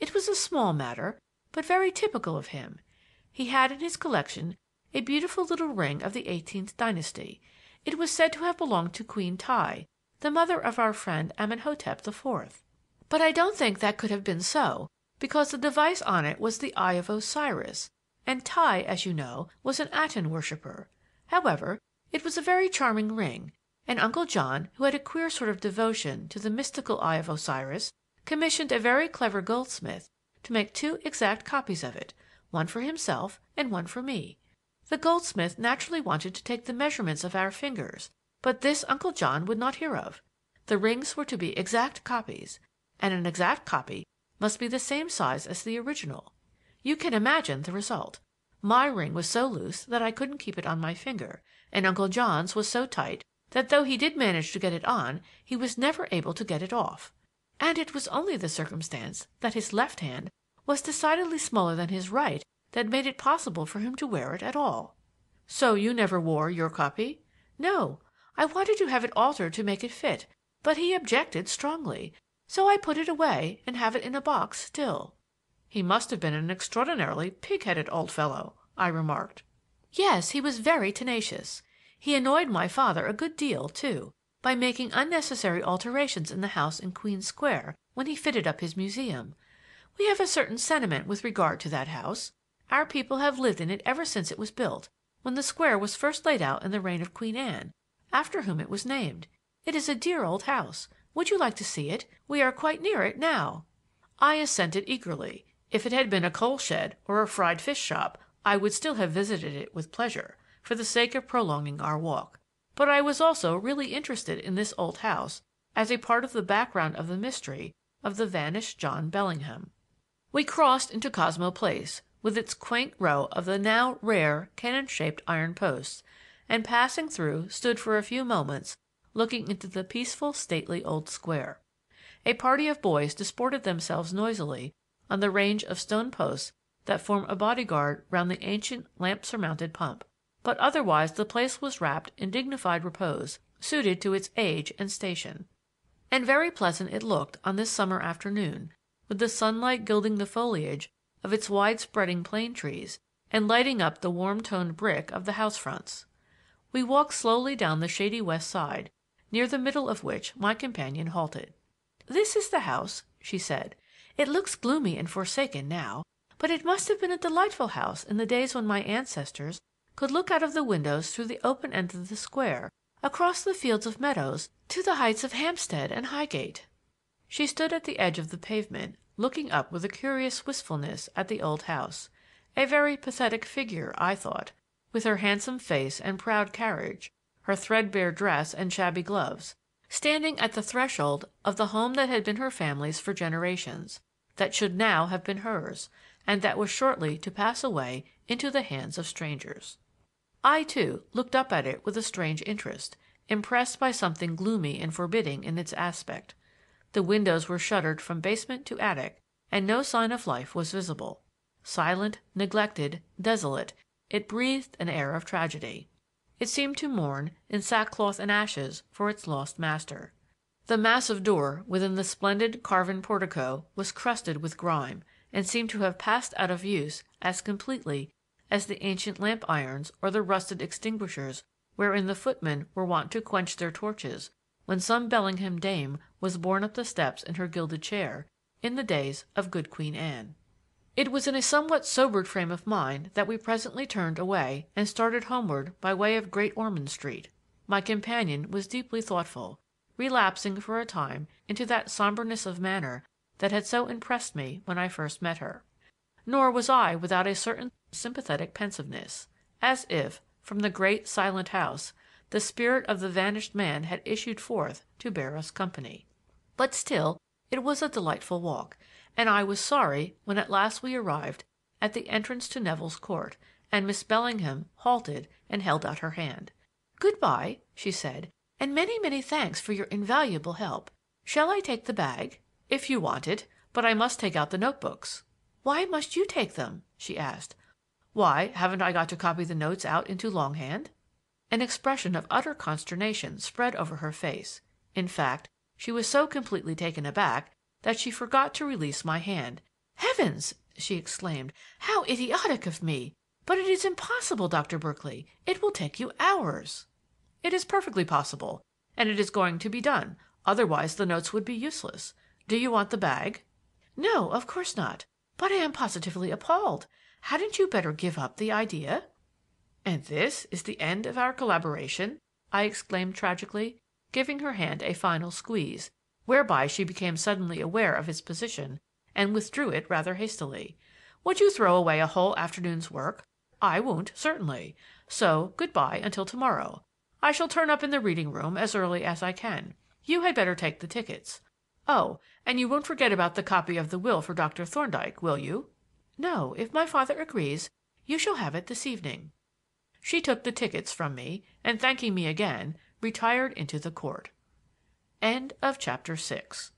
It was a small matter, but very typical of him. He had in his collection a beautiful little ring of the 18th dynasty. It was said to have belonged to Queen Ti, the mother of our friend Amenhotep IV. But I don't think that could have been so, because the device on it was the Eye of Osiris, and Ti, as you know, was an Aten worshipper. However, it was a very charming ring, and Uncle John, who had a queer sort of devotion to the mystical Eye of Osiris, commissioned a very clever goldsmith to make 2 exact copies of it, one for himself and one for me. The goldsmith naturally wanted to take the measurements of our fingers, but this Uncle John would not hear of. The rings were to be exact copies, and an exact copy must be the same size as the original. You can imagine the result. My ring was so loose that I couldn't keep it on my finger, and Uncle John's was so tight that though he did manage to get it on, he was never able to get it off. And it was only the circumstance that his left hand was decidedly smaller than his right that made it possible for him to wear it at all. So you never wore your copy? No. I wanted to have it altered to make it fit, but he objected strongly, so I put it away and have it in a box still. He must have been an extraordinarily pig-headed old fellow, I remarked. Yes, he was very tenacious. He annoyed my father a good deal, too, by making unnecessary alterations in the house in Queen Square when he fitted up his museum. We have a certain sentiment with regard to that house. Our people have lived in it ever since it was built, when the square was first laid out in the reign of Queen Anne, after whom it was named. It is a dear old house. Would you like to see it? We are quite near it now." I assented eagerly. If it had been a coal shed or a fried fish shop, I would still have visited it with pleasure, for the sake of prolonging our walk. But I was also really interested in this old house as a part of the background of the mystery of the vanished John Bellingham. We crossed into Cosmo Place, with its quaint row of the now rare cannon-shaped iron posts, and passing through stood for a few moments looking into the peaceful, stately old square. A party of boys disported themselves noisily on the range of stone posts that form a bodyguard round the ancient lamp-surmounted pump, but otherwise the place was wrapped in dignified repose, suited to its age and station. And very pleasant it looked on this summer afternoon, with the sunlight gilding the foliage of its wide-spreading plane trees and lighting up the warm-toned brick of the house-fronts. We walked slowly down the shady west side, near the middle of which my companion halted. "This is the house," she said. "It looks gloomy and forsaken now, but it must have been a delightful house in the days when my ancestors could look out of the windows through the open end of the square, across the fields of meadows, to the heights of Hampstead and Highgate." She stood at the edge of the pavement, looking up with a curious wistfulness at the old house, a very pathetic figure, I thought, with her handsome face and proud carriage, her threadbare dress and shabby gloves, standing at the threshold of the home that had been her family's for generations, that should now have been hers, and that was shortly to pass away into the hands of strangers. I, too, looked up at it with a strange interest, impressed by something gloomy and forbidding in its aspect. The windows were shuttered from basement to attic, and no sign of life was visible. Silent, neglected, desolate, it breathed an air of tragedy. It seemed to mourn in sackcloth and ashes for its lost master. The massive door within the splendid carven portico was crusted with grime, and seemed to have passed out of use as completely as the ancient lamp-irons or the rusted extinguishers wherein the footmen were wont to quench their torches when some Bellingham dame was borne up the steps in her gilded chair in the days of good Queen Anne. It was in a somewhat sobered frame of mind that we presently turned away and started homeward by way of Great Ormond Street. My companion was deeply thoughtful, relapsing for a time into that somberness of manner that had so impressed me when I first met her. Nor was I without a certain sympathetic pensiveness, as if, from the great silent house, the spirit of the vanished man had issued forth to bear us company. But still it was a delightful walk, and I was sorry when at last we arrived at the entrance to Neville's Court, and Miss Bellingham halted and held out her hand. "Good-bye," she said, "and many, many thanks for your invaluable help. Shall I take the bag?" "If you want it, but I must take out the notebooks." "Why must you take them?" she asked. "Why, haven't I got to copy the notes out into longhand?" An expression of utter consternation spread over her face. In fact, she was so completely taken aback that she forgot to release my hand, "Heavens!" she exclaimed. "How idiotic of me! But it is impossible, Dr. Berkeley. It will take you hours." "It is perfectly possible, and it is going to be done. Otherwise the notes would be useless. Do you want the bag?" "No, of course not. But I am positively appalled. Hadn't you better give up the idea?" "And this is the end of our collaboration?" I exclaimed tragically, giving her hand a final squeeze, whereby she became suddenly aware of its position and withdrew it rather hastily. "Would you throw away a whole afternoon's work? I won't, certainly. So good by until to morrow. I shall turn up in the reading room as early as I can. You had better take the tickets. Oh, and you won't forget about the copy of the will for Dr. Thorndyke, will you?" "No, if my father agrees, you shall have it this evening." She took the tickets from me, and thanking me again, retired into the court. End of Chapter 6.